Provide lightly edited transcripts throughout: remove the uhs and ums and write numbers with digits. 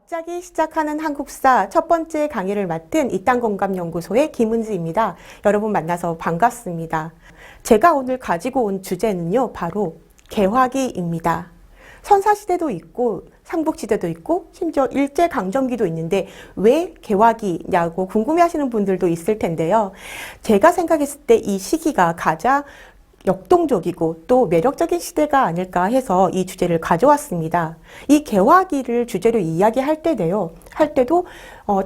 갑자기 시작하는 한국사 첫 번째 강의를 맡은 이땅공감연구소의 김은지입니다. 여러분 만나서 반갑습니다. 제가 오늘 가지고 온 주제는요, 바로 개화기입니다. 선사시대도 있고 삼국시대도 있고 심지어 일제강점기도 있는데 왜 개화기냐고 궁금해하시는 분들도 있을 텐데요. 제가 생각했을 때 이 시기가 가장 역동적이고 또 매력적인 시대가 아닐까 해서 이 주제를 가져왔습니다. 이 개화기를 주제로 이야기할 때도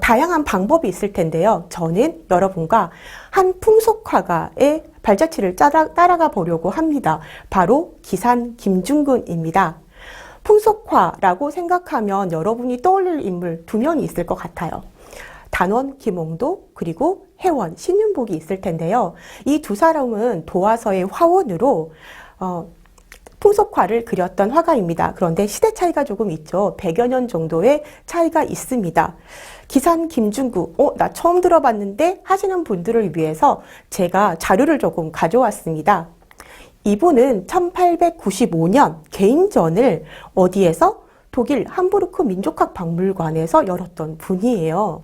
다양한 방법이 있을 텐데요. 저는 여러분과 한 풍속화가의 발자취를 따라가 보려고 합니다. 바로 기산 김중근입니다. 풍속화라고 생각하면 여러분이 떠올릴 인물 두 명이 있을 것 같아요. 단원 김홍도 그리고 해원 신윤복이 있을 텐데요. 이 두 사람은 도화서의 화원으로 풍속화를 그렸던 화가입니다. 그런데 시대 차이가 조금 있죠. 100여 년 정도의 차이가 있습니다. 기산 김중구, 나 처음 들어봤는데 하시는 분들을 위해서 제가 자료를 조금 가져왔습니다. 이분은 1895년 개인전을 어디에서? 독일 함부르크 민족학 박물관에서 열었던 분이에요.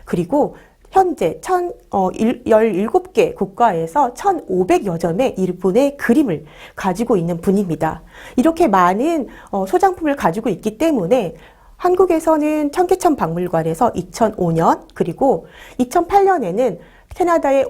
그리고 현재 17개 국가에서 1,500여 점의 일본의 그림을 가지고 있는 분입니다. 이렇게 많은 소장품을 가지고 있기 때문에 한국에서는 청계천 박물관에서 2005년 그리고 2008년에는 캐나다의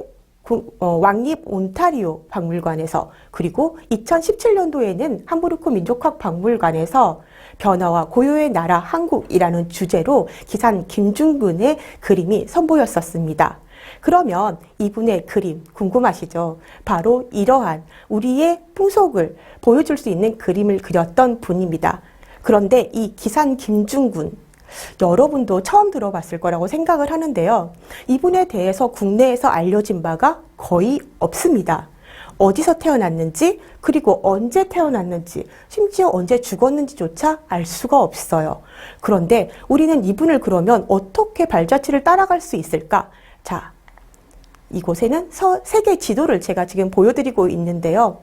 왕립 온타리오 박물관에서 그리고 2017년도에는 함부르크 민족학 박물관에서 변화와 고요의 나라 한국이라는 주제로 기산 김중근의 그림이 선보였었습니다. 그러면 이분의 그림 궁금하시죠? 바로 이러한 우리의 풍속을 보여줄 수 있는 그림을 그렸던 분입니다. 그런데 이 기산 김중근 여러분도 처음 들어봤을 거라고 생각을 하는데요. 이분에 대해서 국내에서 알려진 바가 거의 없습니다. 어디서 태어났는지 그리고 언제 태어났는지 심지어 언제 죽었는지조차 알 수가 없어요. 그런데 우리는 이분을 그러면 어떻게 발자취를 따라갈 수 있을까? 자, 이곳에는 세계 지도를 제가 지금 보여드리고 있는데요.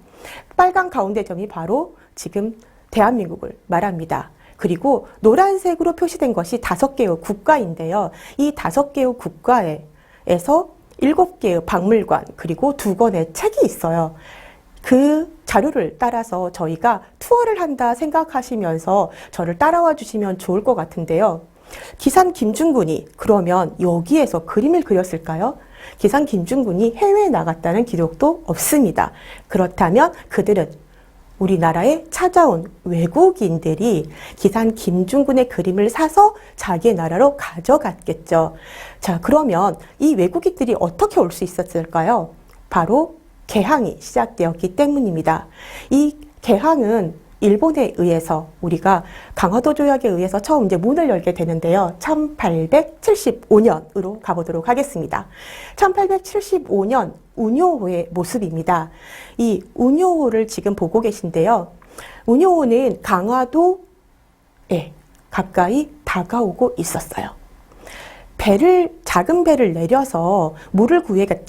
빨간 가운데 점이 바로 지금 대한민국을 말합니다. 그리고 노란색으로 표시된 것이 5개의 국가인데요. 이 5개의 국가에서 7개의 박물관 그리고 2권의 책이 있어요. 그 자료를 따라서 저희가 투어를 한다 생각하시면서 저를 따라와 주시면 좋을 것 같은데요. 기산 김중근이 그러면 여기에서 그림을 그렸을까요? 기산 김중근이 해외에 나갔다는 기록도 없습니다. 그렇다면 그들은 우리나라에 찾아온 외국인들이 기산 김중근의 그림을 사서 자기의 나라로 가져갔겠죠. 자, 그러면 이 외국인들이 어떻게 올 수 있었을까요? 바로 개항이 시작되었기 때문입니다. 이 개항은 일본에 의해서 우리가 강화도 조약에 의해서 처음 이제 문을 열게 되는데요. 1875년으로 가보도록 하겠습니다. 1875년 운요호의 모습입니다. 이 운요호를 지금 보고 계신데요. 운요호는 강화도에 가까이 다가오고 있었어요. 작은 배를 내려서 물을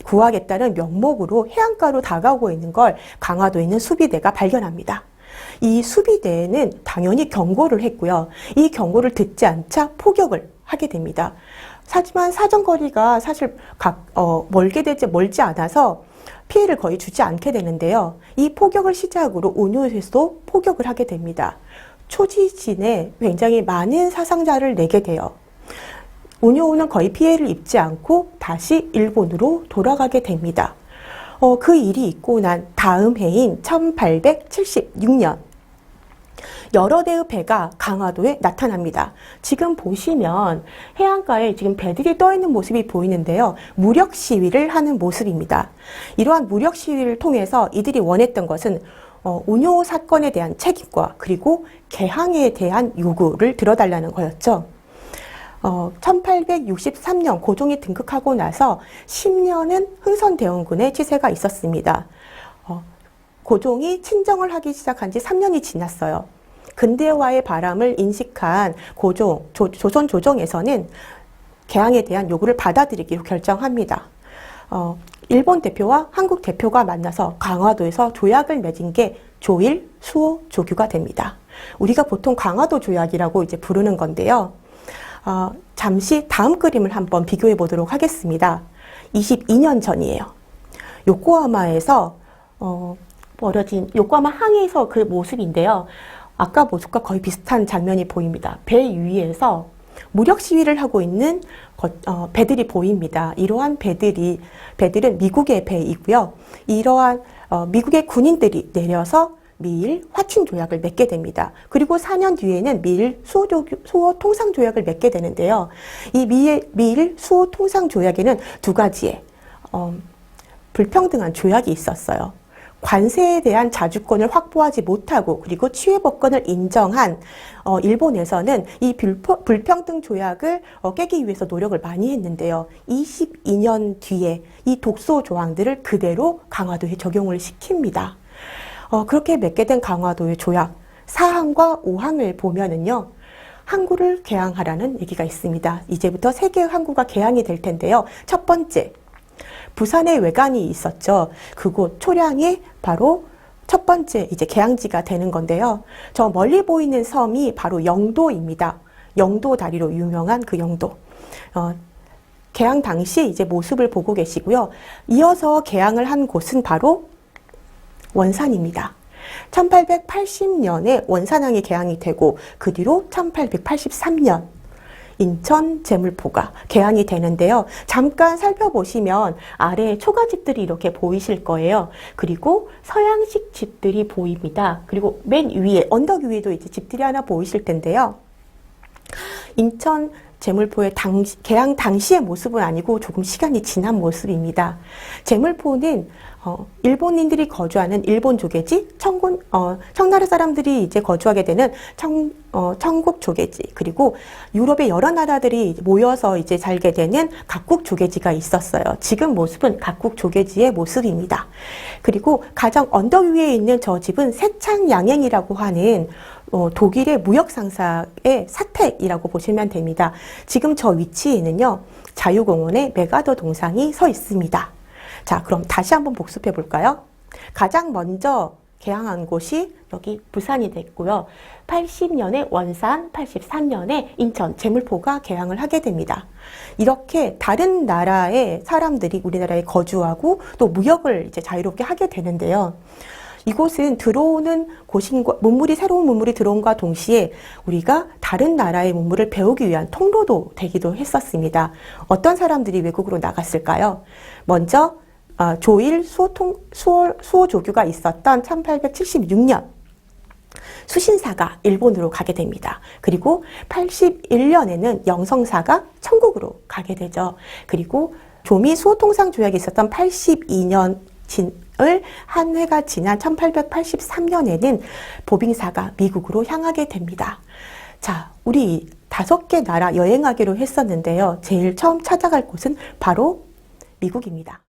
구하겠다는 명목으로 해안가로 다가오고 있는 걸 강화도에 있는 수비대가 발견합니다. 이 수비대에는 당연히 경고를 했고요. 이 경고를 듣지 않자 포격을 하게 됩니다. 하지만 사정거리가 사실 멀지 않아서 피해를 거의 주지 않게 되는데요. 이 포격을 시작으로 운요에서도 포격을 하게 됩니다. 초지진에 굉장히 많은 사상자를 내게 돼요. 운요는 거의 피해를 입지 않고 다시 일본으로 돌아가게 됩니다. 그 일이 있고 난 다음 해인 1876년 여러 대의 배가 강화도에 나타납니다. 지금 보시면 해안가에 지금 배들이 떠 있는 모습이 보이는데요. 무력 시위를 하는 모습입니다. 이러한 무력 시위를 통해서 이들이 원했던 것은 운요 사건에 대한 책임과 그리고 개항에 대한 요구를 들어달라는 거였죠. 1863년 고종이 등극하고 나서 10년은 흥선대원군의 치세가 있었습니다. 고종이 친정을 하기 시작한 지 3년이 지났어요. 근대화의 바람을 인식한 조선 조정에서는 개항에 대한 요구를 받아들이기로 결정합니다. 일본 대표와 한국 대표가 만나서 강화도에서 조약을 맺은 게 조일, 수호, 조규가 됩니다. 우리가 보통 강화도 조약이라고 이제 부르는 건데요. 잠시 다음 그림을 한번 비교해 보도록 하겠습니다. 22년 전이에요. 요코하마에서 버려진 요코하마 항에서 그 모습인데요. 아까 모습과 거의 비슷한 장면이 보입니다. 배 위에서 무력 시위를 하고 있는 배들이 보입니다. 이러한 배들은 미국의 배이고요. 이러한 미국의 군인들이 내려서 미일 화친 조약을 맺게 됩니다. 그리고 4년 뒤에는 미일 수호 통상 조약을 맺게 되는데요. 이 미일 수호 통상 조약에는 두 가지의 불평등한 조약이 있었어요. 관세에 대한 자주권을 확보하지 못하고 그리고 치외법권을 인정한 일본에서는 이 불평등 조약을 깨기 위해서 노력을 많이 했는데요. 22년 뒤에 이 독소 조항들을 그대로 강화도에 적용을 시킵니다. 그렇게 맺게 된 강화도의 조약 4항과 5항을 보면은요. 항구를 개항하라는 얘기가 있습니다. 이제부터 3개의 항구가 개항이 될 텐데요. 첫 번째, 부산에 외관이 있었죠. 그곳 초량이 바로 첫 번째 이제 개항지가 되는 건데요. 저 멀리 보이는 섬이 바로 영도입니다. 영도 다리로 유명한 그 영도. 개항 당시 이제 모습을 보고 계시고요. 이어서 개항을 한 곳은 바로 원산입니다. 1880년에 원산항이 개항이 되고 그 뒤로 1883년 인천 제물포가 개항이 되는데요. 잠깐 살펴보시면 아래에 초가집들이 이렇게 보이실 거예요. 그리고 서양식 집들이 보입니다. 그리고 맨 위에 언덕 위에도 이제 집들이 하나 보이실 텐데요. 인천 제물포의 개항 당시의 모습은 아니고 조금 시간이 지난 모습입니다. 제물포는 일본인들이 거주하는 일본 조개지, 청나라 사람들이 이제 거주하게 되는 청국 조개지, 그리고 유럽의 여러 나라들이 모여서 이제 살게 되는 각국 조개지가 있었어요. 지금 모습은 각국 조개지의 모습입니다. 그리고 가장 언덕 위에 있는 저 집은 세창양행이라고 하는 독일의 무역 상사의 사택이라고 보시면 됩니다. 지금 저 위치에는요, 자유공원의 메가더 동상이 서 있습니다. 자, 그럼 다시 한번 복습해 볼까요? 가장 먼저 개항한 곳이 여기 부산이 됐고요. 80년에 원산, 83년에 인천, 제물포가 개항을 하게 됩니다. 이렇게 다른 나라의 사람들이 우리나라에 거주하고 또 무역을 이제 자유롭게 하게 되는데요. 이곳은 들어오는 새로운 문물이 들어온과 동시에 우리가 다른 나라의 문물을 배우기 위한 통로도 되기도 했었습니다. 어떤 사람들이 외국으로 나갔을까요? 먼저 조일 수호조교가 있었던 1876년 수신사가 일본으로 가게 됩니다. 그리고 81년에는 영성사가 천국으로 가게 되죠. 그리고 조미 수호통상 조약이 있었던 82년 한 해가 지난 1883년에는 보빙사가 미국으로 향하게 됩니다. 자, 우리 5개 나라 여행하기로 했었는데요. 제일 처음 찾아갈 곳은 바로 미국입니다.